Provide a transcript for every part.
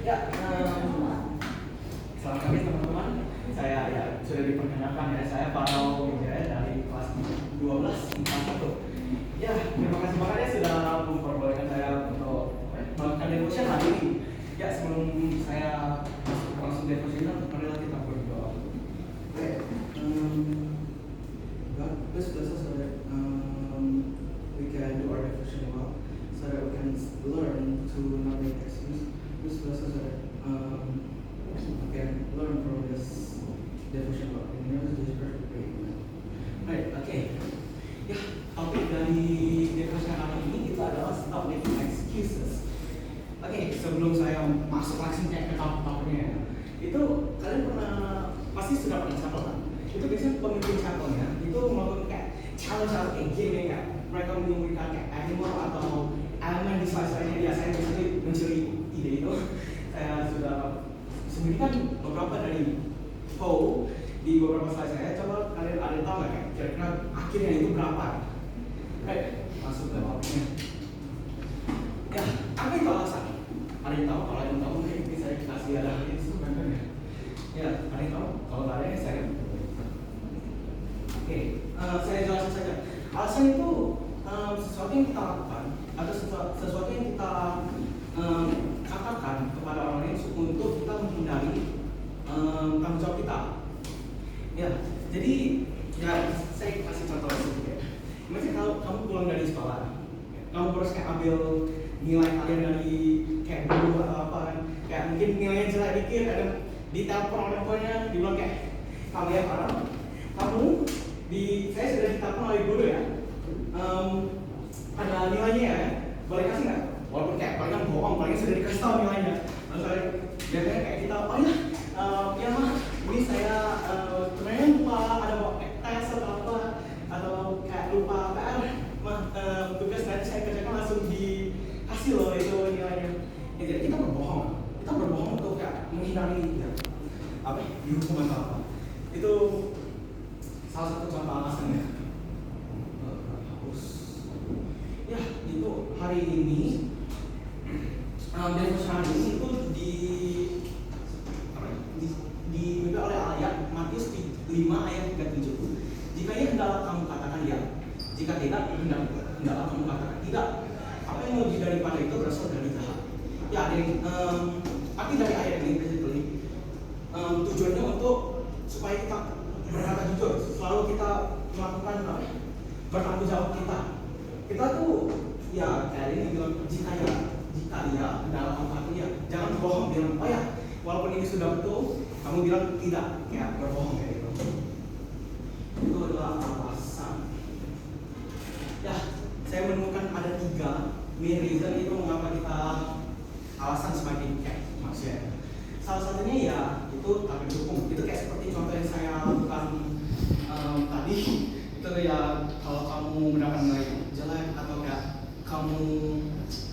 Ya, selamat pagi teman-teman. Saya sudah diperkenalkan ya, saya Farao Wijaya dari kelas 12 IPA 1. Ya, terima kasih banget ya sudah memperbolehkan saya untuk melakukan devotion hari ini. Ya, sebelum saya langsung devotion, marilah kita berdoa. Oke, God, please bless us so that we can do our devotion well, so that we can learn to not make excuses. Please bless us so that we can learn from this devotion well. In the name of Jesus Christ, we pray. Amen. Baik, oke. Ya, topik dari devotion hari ini itu adalah stop making excuses. Oke, sebelum saya masuk langsung ke topiknya, itu kalian pasti sudah pernah catat kan? Itu biasanya pemimpin chapelnya itu melakukan kayak challenge kayak game ya, kayak mereka memberikan kayak animal atau elemen di slide-nya dia. Saya biasanya mencuri ide itu. Saya sudah sembunyikan beberapa dari poll di beberapa slide saya. Coba kalian ada tahu nggak kira-kira akhirnya itu berapa? Baik, masuk ke topiknya. Ya, apa itu alasan? Ada yang tahu? Kalau yang tahu mungkin bisa kasih ada itu ya. Ya, ada yang tahu? Kalau nggak ada saya. Oke, saya jelasin saja. Alasan itu sesuatu yang kita lakukan atau sesuatu yang kita katakan kepada orang lain untuk kita menghindari tanggung jawab kita. Ya, jadi ya saya kasih contoh sedikit ya. Misalnya kalau kamu pulang dari sekolah, kamu harus kayak ambil nilai kalian dari kayak guru atau apa kan, kayak mungkin nilainya jelek dikit, ada di telepon orang tuanya dibilang kayak kamu ya Farao, kamu saya sudah ditelepon oleh guru ya, ada nilainya ya, boleh kasih nggak? Walaupun kayak paling bohong, paling sudah dikasih tahu nilainya. Lalu biasanya kayak kita, oh ya mah, ini saya sebenarnya lupa ada tes atau apa, atau kayak lupa PR, mah tugas nanti saya kerjakan langsung dikasih loh itu nilainya. Ya, jadi kita berbohong untuk kayak menghindari ya, apa dihukum atau apa. Itu salah satu contoh alasannya. Ya, itu hari ini devotion hari ini itu dipimpin oleh ayat Matius 5 ayat 37. Jika ia hendaklah kamu katakan ya, jika tidak hendaklah kamu katakan tidak. Apa yang mau daripada itu berasal dari jahat. Ya, ada yang arti dari ayat ini basically tujuannya untuk supaya kita berkata jujur, selalu kita melakukan bertanggung jawab kita. Kita tuh ya kayak ini bilang jika ya dalam kamu ya jangan bohong, bilang oh ya walaupun ini sudah betul kamu bilang tidak, kayak berbohong kayak gitu. Itu adalah alasan. Ya, saya menemukan ada 3 main reason itu mengapa kita alasan sebagai kayak manusia. Salah satunya ya itu takut dukung. Itu kayak seperti contoh yang saya lakukan tadi. Itu ya kalau kamu mendapat nilai jelek atau kayak kamu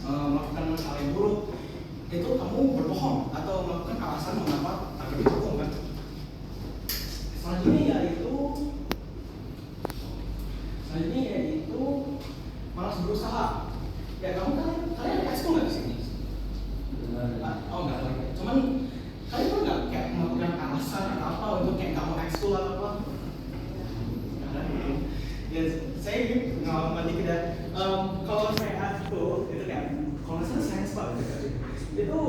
melakukan hal yang buruk, itu kamu berbohong atau melakukan alasan mengapa takut didukung kan. Selanjutnya yaitu malas berusaha. Ya kalian ada ekskul nggak di sini? Oh nggak lagi. Cuman kalian tuh nggak kayak melakukan alasan atau apa untuk kayak nggak mau ekskul atau apa? Ya, saya ini pengalaman dikit ya. Kalau saya ekskul itu kayak kalau nggak salah sains pak, itu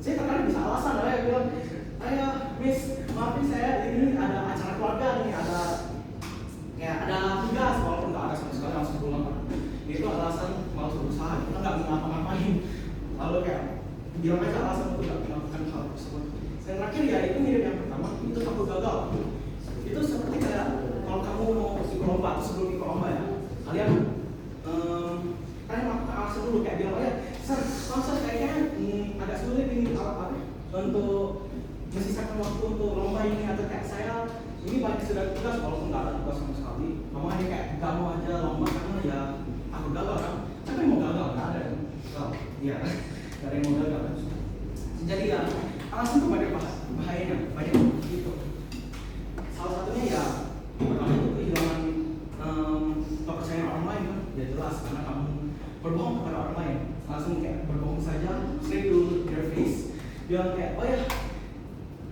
saya terkadang bisa alasan lah ya bilang, ayah miss maafin saya ini ada acara keluarga nih, ada tugas walaupun nggak ada sama sekali langsung pulang. Itu alasan malas berusaha, kita nggak mau ngapa-ngapain. Lalu kayak bilang aja alasan untuk nggak melakukan hal tersebut. Dan terakhir ya itu mirip yang pertama, itu takut gagal. Itu seperti kayak kalau kamu mau ikut lomba atau sebelum ikut lomba ya, kalian melakukan alasan dulu kayak bilang ya, Sir kayaknya agak sulit ini untuk menyisakan waktu untuk lomba ini, atau kayak saya ini banyak sudah tugas walaupun nggak ada tugas sama sekali. Kamu hanya kayak nggak mau aja lomba karena ya aku gagal kan? Siapa yang mau gagal? Nggak ada yang iya, nggak ada yang mau gagal kan? Jadi ya alasan itu banyak bahayanya, banyak gitu. Salah satunya ya pertama itu kehilangan kepercayaan orang lain kan? Ya jelas karena kamu berbohong kepada orang lain, langsung kayak berbohong saja, straight to their face. bilang kayak, oh ya,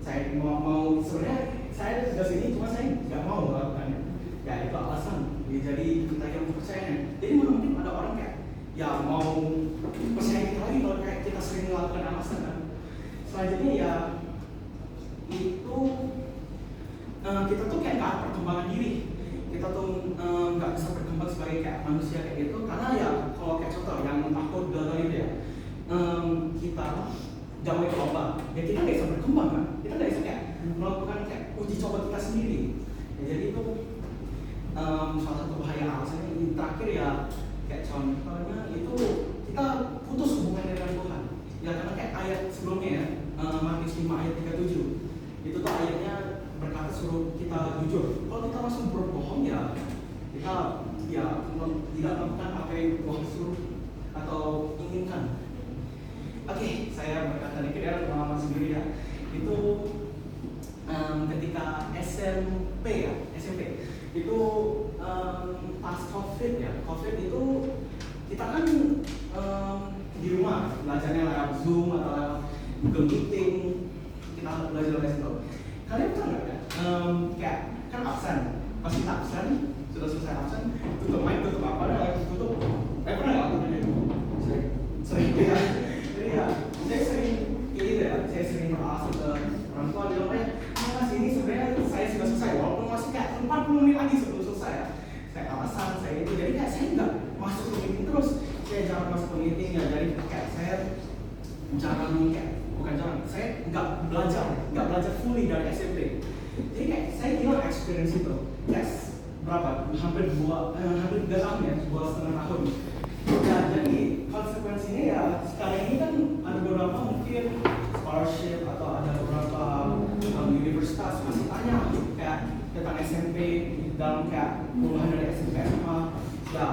saya mau sebenarnya saya sudah sini, cuma saya nggak mau melakukannya. Ya itu alasan. Jadi kita yang percaya. Jadi mungkin ada orang kayak, ya mau percaya kita lagi kalau kayak kita sering melakukan alasan kan. Selanjutnya ya itu kita tuh kayak nggak perkembangan diri. Kita tuh nggak bisa berkembang sebagai kayak manusia kayak gitu. Karena ya kalau kayak contoh yang aku gagal itu ya, kita jauh ke lomba, ya kita nggak bisa berkembang kan. Kita nggak bisa kayak melakukan kayak uji coba kita sendiri. Ya, jadi itu salah satu bahaya alasannya. Ini terakhir ya kayak contohnya itu kita putus hubungan dengan Tuhan. Ya karena kayak ayat sebelumnya ya, Matius 5 ayat 37 itu tuh ayatnya berkata suruh kita jujur. Kalau kita langsung berbohong ya kita ya tidak melakukan apa yang Tuhan suruh atau inginkan. Oke, saya berkata dikit ya pengalaman sendiri ya. Itu ketika SMP itu pas COVID ya. COVID itu kita kan di rumah belajarnya lewat Zoom atau lewat Google Meeting, kita belajar dari situ. Kalian pernah nggak ya? Kayak kan absen, pas kita absen sudah selesai absen, tutup mic, tutup apa, tutup. Pernah nggak aku itu? Sering ya. Jadi ya, saya sering gitu ya. Saya sering beralasan ke orang tua bilang, mas ini sebenarnya saya sudah selesai, walaupun masih kayak 40 menit lagi sebelum selesai ya. Saya alasan, saya itu, jadi kayak saya nggak masuk ke meeting terus. Saya jarang masuk ke meeting ya, jadi kayak saya jarang kayak bukan jarang, saya nggak belajar fully dari SMP. Jadi kayak saya hilang experience itu. Yes, berapa? Hampir 3 tahun ya, 2,5 tahun. Ya, jadi konsekuensinya ya sekarang ini kan ada beberapa mungkin scholarship atau ada beberapa universitas masih tanya kayak tentang SMP dalam kayak puluhan dari SMP SMA. Ya,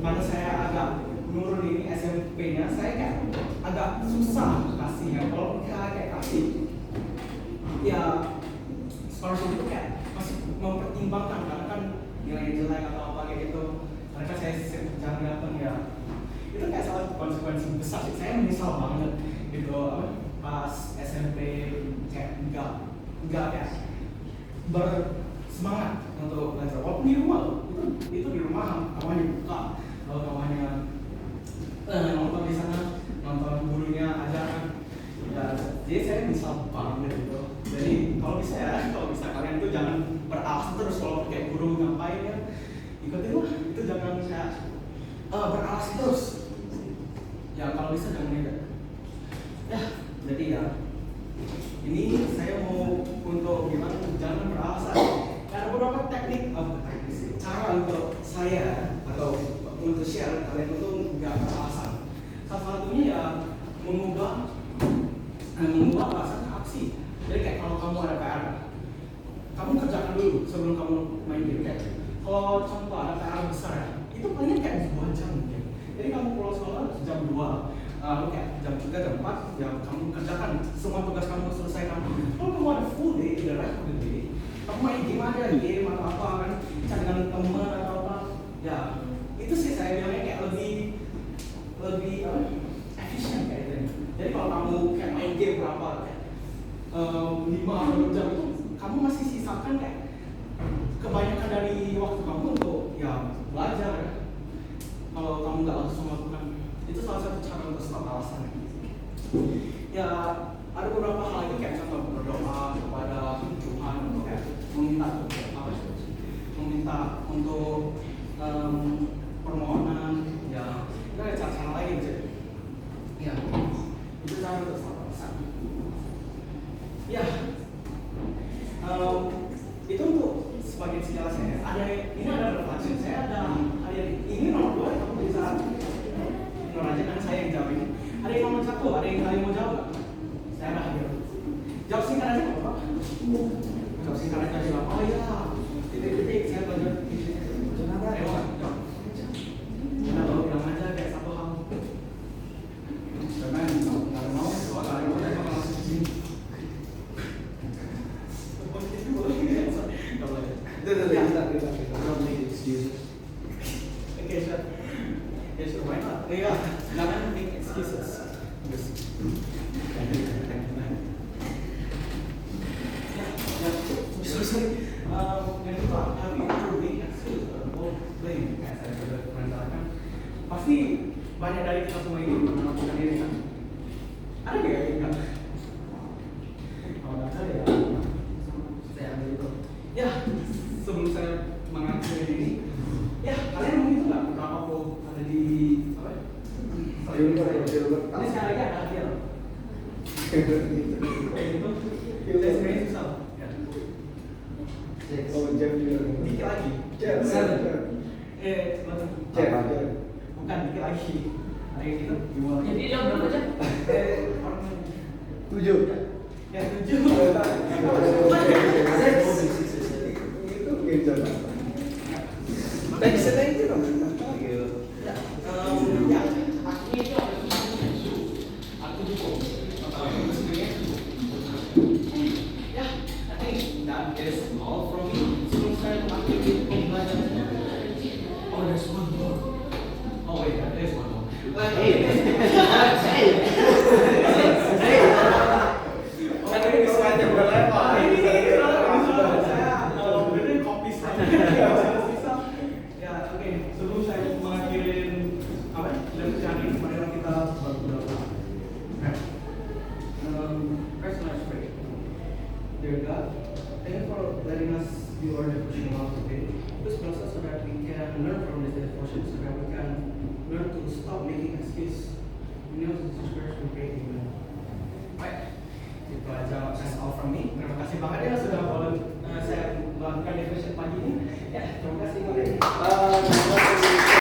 karena saya agak menurun ini SMP-nya, saya kayak agak susah kasihnya. Kalau kita kayak kasih, ya scholarship itu kayak masih mempertimbangkan karena kan nilai jelek atau apa kayak gitu. Mereka saya jarang datang ya. Itu kayak salah konsekuensi besar sih. Saya menyesal banget gitu pas SMP kayak enggak kayak bersemangat untuk belajar. Walaupun di rumah itu di rumah kawannya buka, kawannya nonton di sana, nonton gurunya ajaran. Ya, jadi saya menyesal banget gitu. Jadi kalau bisa kalian tuh jangan beralasan terus kalau kayak guru ngapain ya. Ikutin lah, itu jangan kayak beralasan terus. Ya kalau bisa jangan gitu. Ya, jadi ya ini saya mau untuk bilang jangan beralasan. Ada beberapa teknik cara untuk saya atau untuk share kalian itu nggak beralasan. Salah satunya ya mengubah alasan ke aksi. Jadi kayak kalau kamu ada PR, kamu kerjakan dulu sebelum kamu main game. Kayak kalau contoh ada PR besar ya, itu paling kayak 2 jam mungkin. Jadi kamu pulang sekolah jam 2, lalu kayak jam 3, jam 4, ya kamu kerjakan semua tugas kamu selesaikan. Kalau kamu ada full day, tidak ada full day, kamu main game aja, game atau apa kan, cari dengan teman atau apa. Ya itu sih saya bilangnya kayak lebih efisien kayak gitu. Jadi kalau kamu kayak main game berapa, kayak 5 jam itu, kamu masih sisakan kayak kebanyakan dari waktu kamu untuk ya belajar ya. Kalau kamu nggak langsung melakukan itu, salah satu cara untuk stop alasan. Ya ada beberapa hal lagi kayak contoh berdoa kepada Tuhan untuk kayak meminta untuk permohonan. Ya itu ada cara-cara lain sih. Ya itu cara untuk stop alasan. Ya itu untuk sebagian segala saya. Ini ada reflection. Saya ada ini nomor 2, kamu bisa nomor aja kan saya yang jawab ini. Ada yang nomor 1, ada yang kalian mau jawab? Saya ada hadir. Ada nggak ya? Enggak. Kalau nggak ada ya, saya ambil itu. Ya, sebelum saya mengakhiri ini, ya kalian mau itu nggak? Berapa kok ada di apa? Ini sekali lagi ada akhir. Kayak gitu. Saya sebenarnya susah. Ya. Oh, jam juga. Dikit lagi. Jam. Bukan dikit lagi. Ada yang gitu. Gimana? Jadi jam berapa jam? Orang 7. ya 7. Itu jam. Text itu dong. Ya, aku dukung. Ya, I think that is all from me. Sebelum saya mengakhiri pembelajaran. Oh, there's one more. Oh wait, there's one more. Sebelum saya mengakhiri apa lecture ini, marilah kita berdoa. First, let's pray. Dear God, thank you for letting us do our devotion out today. Please bless us so that we can learn from this devotion, so that we can learn to stop making excuse. In the name of Jesus Christ, we pray. Amen. Baik, itu aja that's all from me. Terima kasih banget ya sudah boleh saya melakukan devotion pagi ini. Ya, terima kasih.